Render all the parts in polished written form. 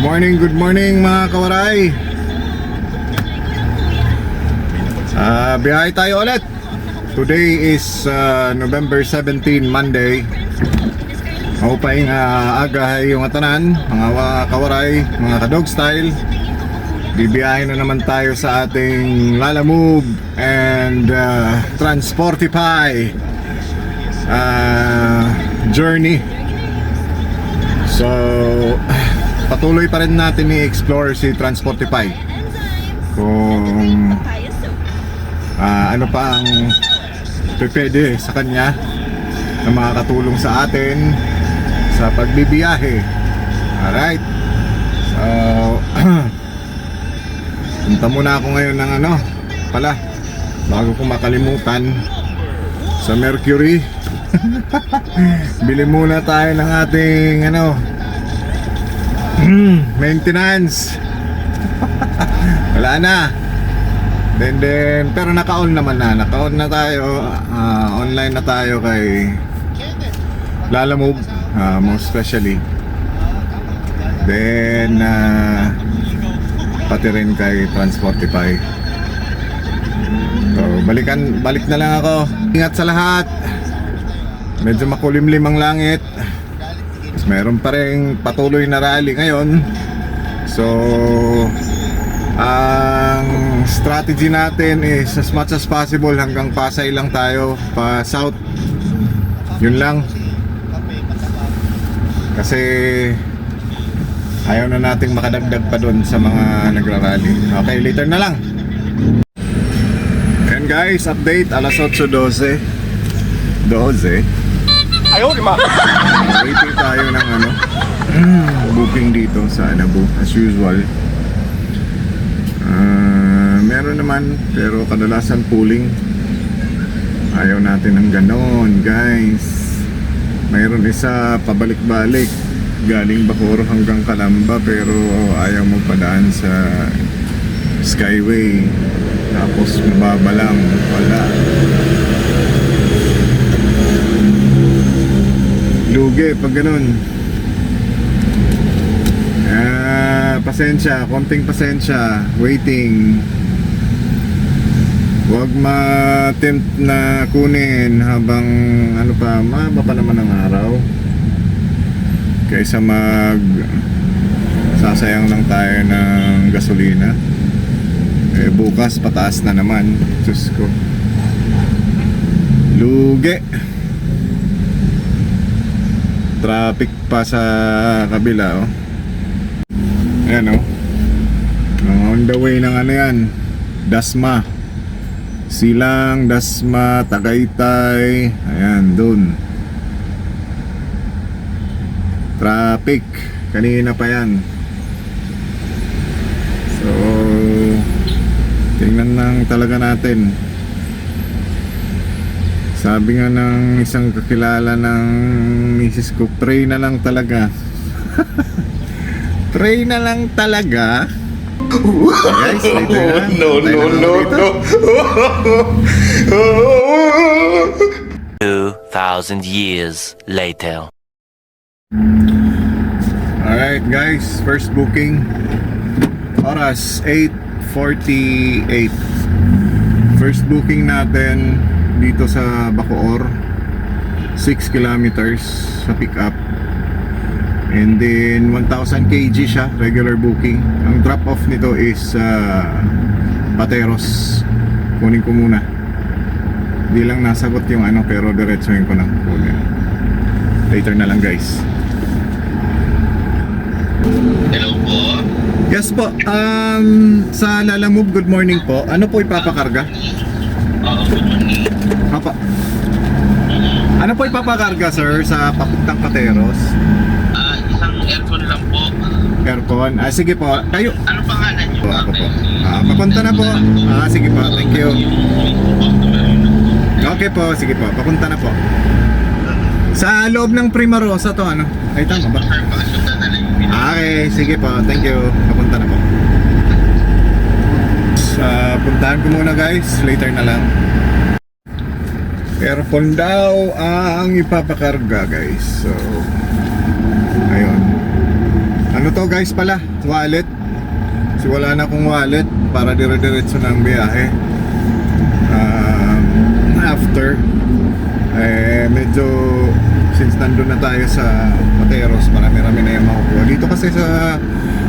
Good morning mga kawaray. Biyahe tayo ulit. Today is November 17, Monday. Maupay nga agahay yung atanan, mga kawaray, mga kadog style. Bibiyahe na naman tayo sa ating Lalamove and Transportify journey. So patuloy pa rin natin i-explore si Transportify kung ano pa ang pwede sa kanya na makakatulong sa atin sa pagbibiyahe. Alright, so punta muna ako ngayon ng bago ko makalimutan, sa Mercury. Bili muna tayo ng ating maintenance. Wala na. Then pero naka-on naman na. Naka-on na tayo. Online na tayo kay Lalamove, most especially. Then pati rin kay Transportify. So balik na lang ako. Ingat sa lahat. Medyo makulimlim ang langit. Meron pa rin patuloy na rally ngayon. So ang strategy natin is as much as possible hanggang Pasay lang tayo, pa south. Yun lang. Kasi ayaw na nating makadagdag pa doon sa mga nagrarally. Okay, later na lang. And guys, update alas 8:12. Ayaw, di ma. Waiting tayo ng booking dito sa Anabu as usual. Meron naman, pero kadalasan pooling. Ayaw natin ng ganon, guys. Mayroon isa pabalik-balik galing Bacoor hanggang Calamba, pero ayaw mo padaan sa Skyway. Tapos mababa lang, wala. Lugi pag ganun. Pasensya, konting pasensya. Waiting. Huwag ma-tempt na kunin habang maba pa naman ang araw, kaysa sasayang lang tayo ng gasolina. Bukas pataas na naman. Diyos ko, lugi. Traffic pa sa kabila, oh. Ayan, oh. On the way ng yan, Dasma, Silang, Dasma, Tagaytay. Ayan, dun traffic kanina pa yan. So tingnan lang talaga natin. Sabi nga ng isang kakilala ng misis ko, pray na lang talaga. Pray na lang talaga. Guys, later na. No. 2,000 years later. Alright guys, first booking. Oras 8:48. First booking natin dito sa Bacoor, 6 kilometers sa pick up. And then 1,000 kg siya, regular booking. Ang drop off nito is Pateros. Kunin ko muna. Di lang nasagot yung pero diretsuhin ko na kunin. Later na lang guys. Hello po. Yes po, sa Lalamove, good morning po. Ano po ipapakarga? Good morning. Apa. Ano po ipapakarga sir sa papuntang Pateros? Isang aircon lang po. Aircon? Sige po. Kayo? Ano pangalan niyo? Po, ako po. Papunta na po. Sige po, thank you. Okay po, sige po. Papunta na po. Sa loob ng Primarosa to, Ay, tama ba? Sir, pakasutan na lang yung Okay, sige po, thank you. Papunta na po. Puntahan ko muna guys, later na lang. Aircon daw ang ipapakarga guys. So ayun, Ano to guys pala, wallet. Kasi wala na akong wallet para dire-diretso ng biyahe. After medyo since nandun na tayo sa Pateros, marami-rami na yung makukuha dito kasi sa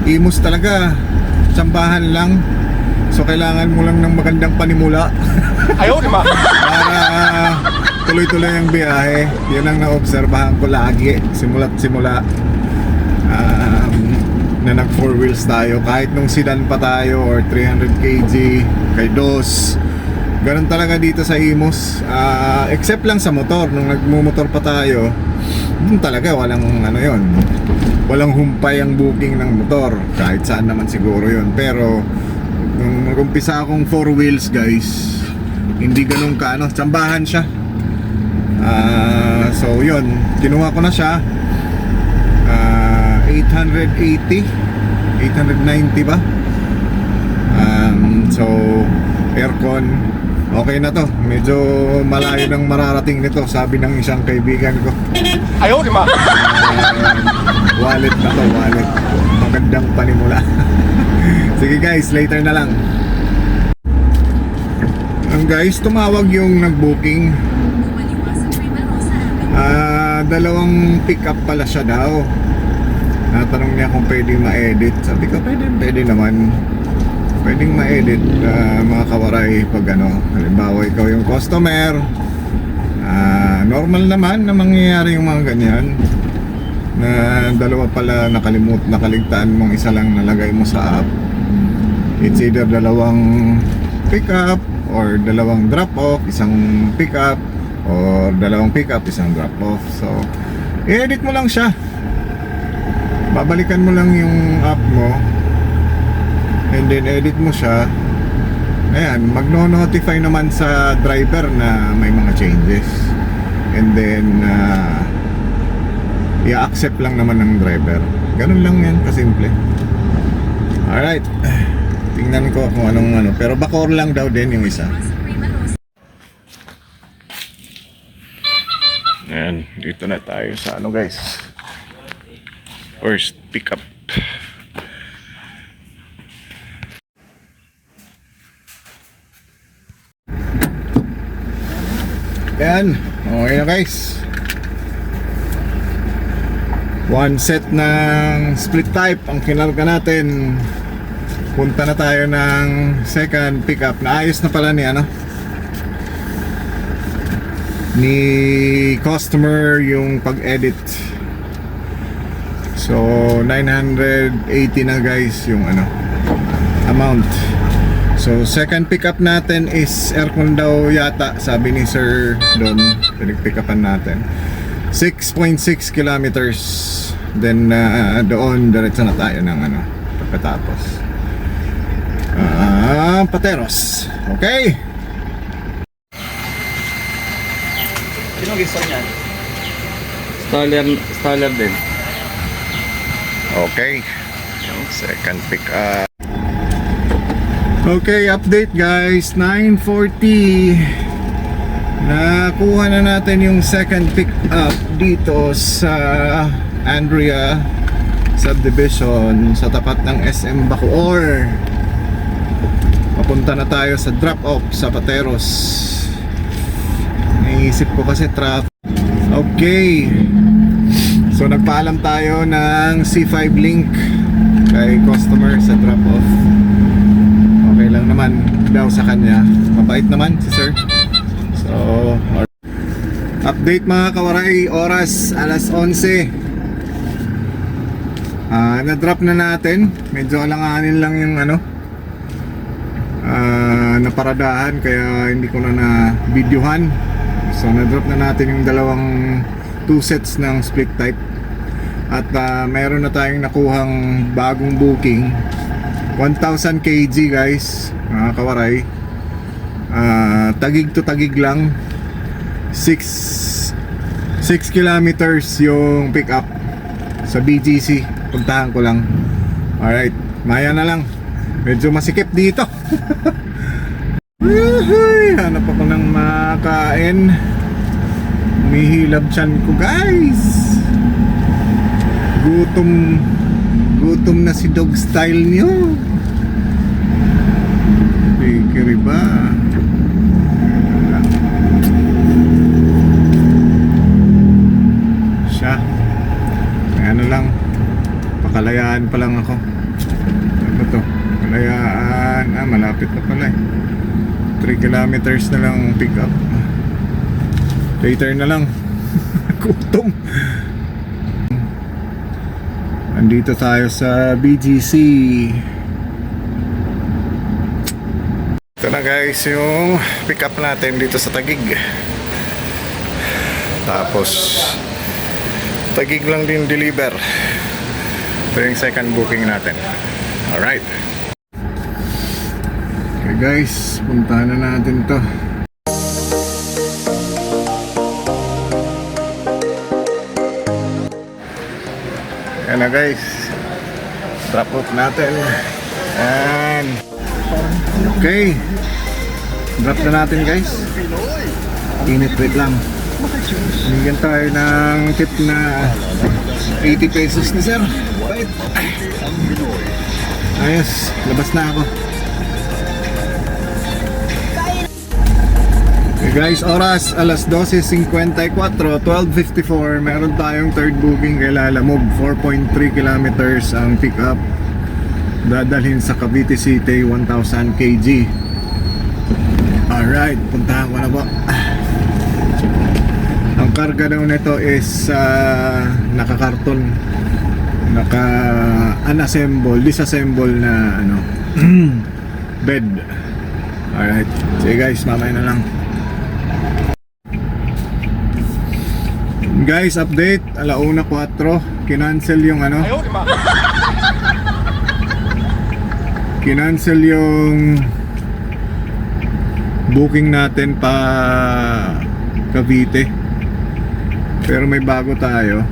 Imus talaga tsambahan lang, so kailangan mo lang ng magandang panimula Ayaw, di ba? para tuloy-tuloy ang biyahe. Yun ang naobserbahan ko lagi simula't simula na nag 4 wheels tayo, kahit nung sedan pa tayo or 300 kg kay DOS. Ganun talaga dito sa Imus, except lang sa motor. Nung nagmumotor pa tayo, dun talaga walang ano yon, walang humpay ang booking ng motor, kahit saan naman siguro yon. Pero nung nag-umpisa akong 4 wheels guys, hindi ganun ka ano, tsambahan siya. So yun, kinuha ko na siya. 880, 890 ba? So aircon, okay na to. Medyo malayo nang mararating nito, sabi ng isang kaibigan ko. Ayaw, di ba? Wallet na to, wallet. Magandang panimula. Sige guys, later na lang. Guys, tumawag yung nag-booking. Dalawang pick up pala siya daw. Natanong niya kung pwedeng ma-edit. Sabi ko, pwede naman. Pwedeng ma-edit, mga kawaray, pag ano, halimbawa ikaw yung customer. Normal naman na mangyayari yung mga ganyan, na dalawa pala nakaligtaan mong isa lang nalagay mo sa app. It's either dalawang pick up or dalawang drop off, isang pick up, or dalawang pick up, isang drop off. So i-edit mo lang siya, babalikan mo lang yung app mo, and then edit mo siya. Ayan, magno-notify naman sa driver na may mga changes, and then i-accept lang naman ng driver. Ganun lang yan, kasimple. Alright, tingnan ko kung anong ano. Pero Bacoor lang daw din yung isa. Ayan, dito na tayo sa ano guys, first pick up. Ayan, okay na guys. One set ng split type ang kinarga natin. Punta na tayo ng second pickup. Naayos na pala ni ano, ni customer yung pag-edit. So 980 na guys yung ano, amount. So second pickup natin is aircon daw yata, sabi ni Sir Don. Pinag-pick upan natin 6.6 kilometers. Then doon diretso na tayo ng ano, pagkatapos Pateros. Okay. Sino gusto niya? Staller din. Okay. Yung second pick up. Okay, update guys, 9:40. Nakuha na natin yung second pick up dito sa Andrea Subdivision sa tapat ng SM Bacoor. Papunta na tayo sa drop off sa Pateros. Naisip ko kasi traffic. Okay. So nagpaalam tayo ng C5 link kay customer sa drop off. Okay lang naman daw sa kanya. Mabait naman si sir. So update mga kawaray, oras alas 11. Na-drop na natin. Medyo alanganin lang yung ano, naparadahan, kaya hindi ko na videohan. So na-drop na natin yung dalawang 2 sets ng split type. At meron na tayong nakuhang bagong booking, 1,000 kg guys, mga kawaray. Tagig to tagig lang, 6 kilometers yung pick up sa BGC. Puntahan ko lang. Alright, maya na lang. Medyo masikip dito. Hanap ako ng makain. Humihilab tiyan ko guys. Gutom na si dog style nyo. Bakery ba? Siya. May ano lang. Pakalayaan pa lang ako. Ano to? Kalayaan. Malapit na pala eh. 3 kilometers na lang pick up. Later na lang. Gutom. Andito tayo sa BGC. Ito na guys yung pick up natin dito sa Taguig. Tapos Taguig lang din deliver. Ito yung second booking natin. Alright. Okay guys, puntahan na natin to. Ayan na guys, drop off natin. And okay, drop na natin guys. Init, wait lang. Bigyan tayo ng tip na 80 pesos ni sir. Ayos, labas na ako. Okay guys, oras alas 12:54, 12:54. Meron tayong third booking kay Lalamove. 4.3 kilometers ang pick up. Dadalhin sa Cavite City, 1,000 kg. Alright, puntahan ko na po. Ang karga daw nito is nakakarton, naka-unassemble, disassemble na ano, bed. Alright, sige guys, mamaya na lang. Guys, update, 1:04, kinancel yung ano, kinancel yung booking natin pa Cavite. Pero may bago tayo.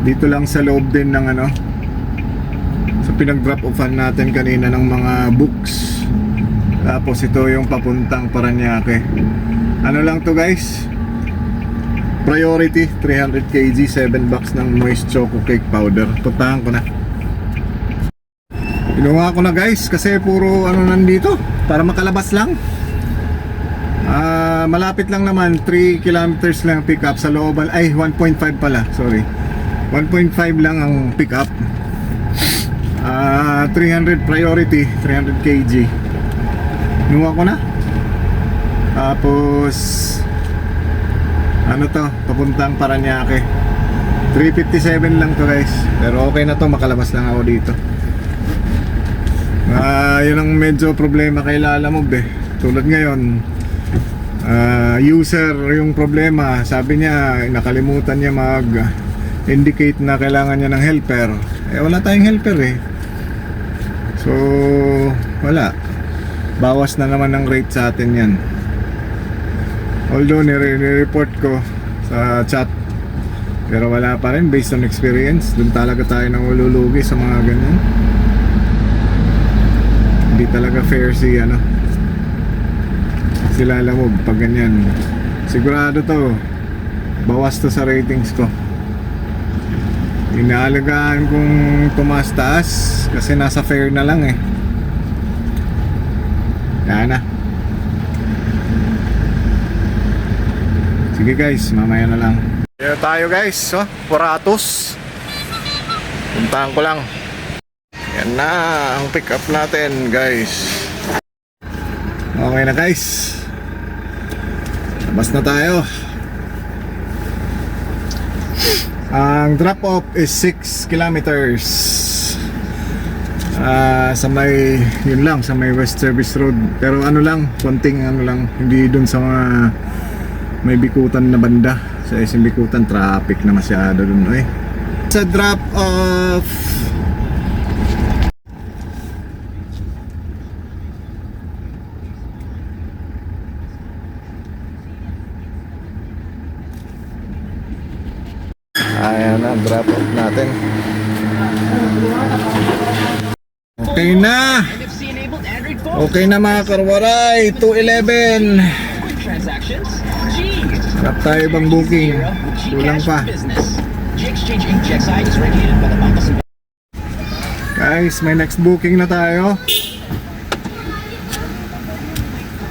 Dito lang sa loob din ng ano, sa pinag-drop offan natin kanina ng mga books. Tapos ito yung papuntang Paranaque. Ano lang to guys? Priority, 300 kg, 7 box ng moist choco cake powder. Puntahan ko na. Ginawa ko na guys kasi puro ano nandito para makalabas lang. Malapit lang naman, 3 kilometers lang pick up sa looban. Ay, 1.5 pala, sorry. 1.5 lang ang pick up. 300 priority, 300 kg. Nuha ko na. Tapos ano to, papuntang Paranaque. 357 lang to guys. Pero okay na to, makalabas lang ako dito. Yun ang medyo problema kay Lalamove eh. Tulad ngayon, user yung problema. Sabi niya, nakalimutan niya mag-indicate na kailangan niya ng helper. Wala tayong helper eh. So, wala. Bawas na naman ng rate sa atin yan. Although, nire-report ko sa chat. Pero wala pa rin, based on experience. Doon talaga tayo nang ululugi sa mga ganyan. Hindi talaga fair si ano, si Lalamove pag ganyan. Sigurado to, bawas to sa ratings ko. Inaalagaan kong tumaas-taas kasi nasa fair na lang eh. Yan na. Sige guys, mamaya na lang. Kaya tayo guys, Puratos. Puntahan ko lang. Yan na ang pick up natin guys. Okay na guys, labas na tayo. Ang drop off is 6 kilometers. Sa may, yun lang, sa may West Service Road. Pero ano lang, konting ano lang, hindi dun sa mga may bikutan na banda. Sa SM Bikutan, traffic na masyado dun eh. Sa drop off, ayan na, drop off natin. Okay na. Okay na mga karwaray, 2:11. Harap tayo ibang booking. Kulang pa. Guys, may next booking na tayo.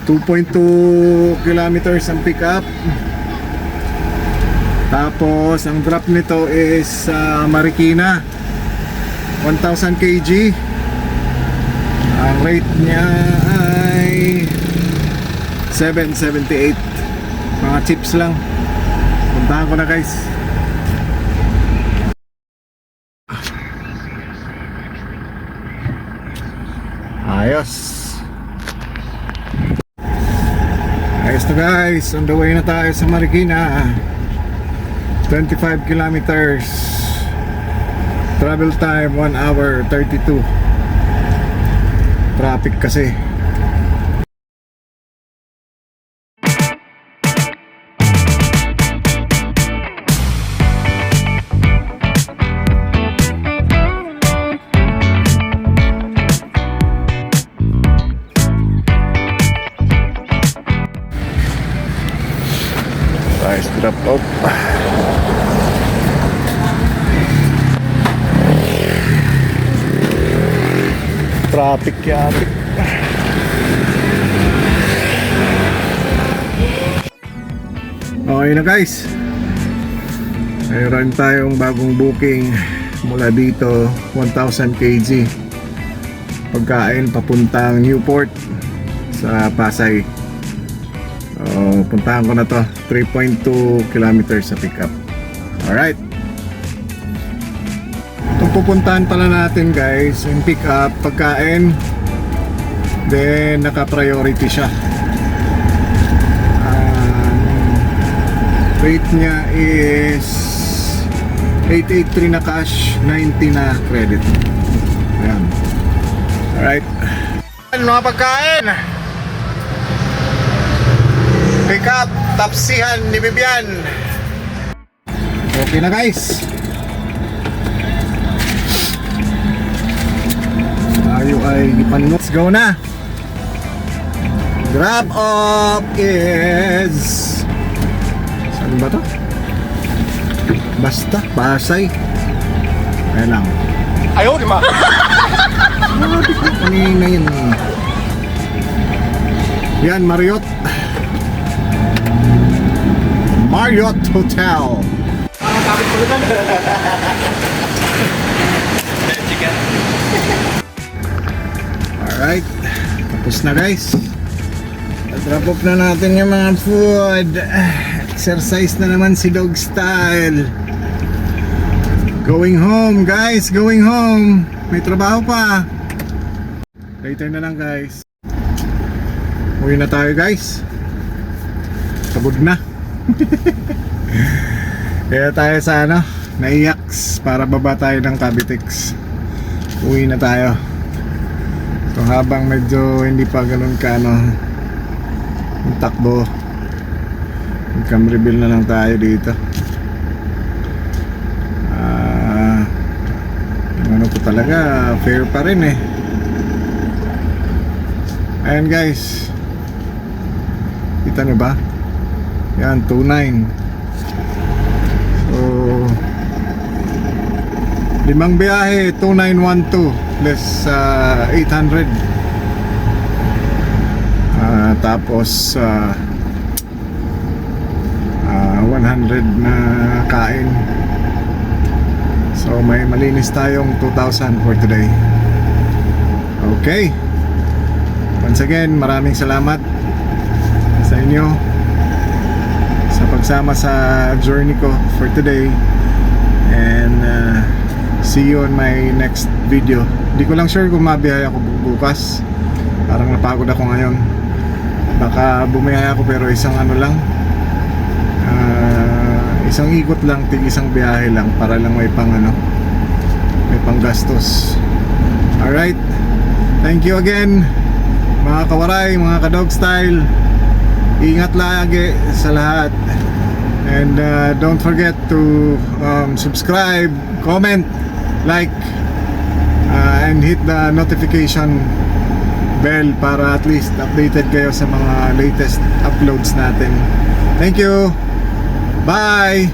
2.2 kilometers ang pick up. Tapos ang drop nito is sa Marikina, 1000 kg. Ang rate niya ay 778. Mga chips lang. Puntahan ko na guys. Ayos. Ayos na guys. On the way na tayo sa Marikina. 25 kilometers. Travel time 1 hour 32. Traffic kasi. Nice drop out. Traffic yatik. Okay na guys. Mayroon tayong bagong booking mula dito, 1000 kg. Pagkain papuntang Newport sa Pasay. Puntahan ko na to. 3.2 kilometers sa pickup. Alright. Itong pupuntahan pala natin guys, yung pickup, pagkain, then naka-priority siya. Rate niya is 883 na cash, 90 na credit. Ayan. Alright. Mga pagkain, pick up, tapsihan ni Bibian. Okay na guys. Tayo ay gipan. Let's go na. Grab up is, saan ba to? Basta, Pasay. Ayan lang. Ayaw, di ma. Kanina yun. Yan, Marriott Hotel. Alright, tapos na guys. Drop off na natin yung mga food. Exercise na naman si Dog Style. Going home guys, going home. May trabaho pa. Later na lang guys. Uwi na tayo guys. Pagod na. Kaya tayo sa ano, Naiyaks para baba tayo ng Cavitex. Uwi na tayo. So habang medyo hindi pa ganun ka ano, yung takbo, cam reveal na lang tayo dito. Yung ano po talaga, fair pa rin eh. Ayan guys, kita nyo ba? Yan, 2.9. So 5 biyahe, 2.912 plus 800. Tapos 100 na kain. So may malinis tayong 2,000 for today. Okay. Once again, maraming salamat sa inyo sa pagsama sa journey ko for today. And see you on my next video. Hindi ko lang sure kung mabiyaya ako bukas. Parang napagod ako ngayon. Baka bumiyaya ako pero isang ano lang, isang ikot lang, isang biyahe lang para lang may pang ano, may pang gastos. Alright, thank you again mga kawaray, mga ka-Dog Style. Ingat lagi sa lahat. And don't forget to subscribe, comment, like, and hit the notification bell para at least updated kayo sa mga latest uploads natin. Thank you. Bye.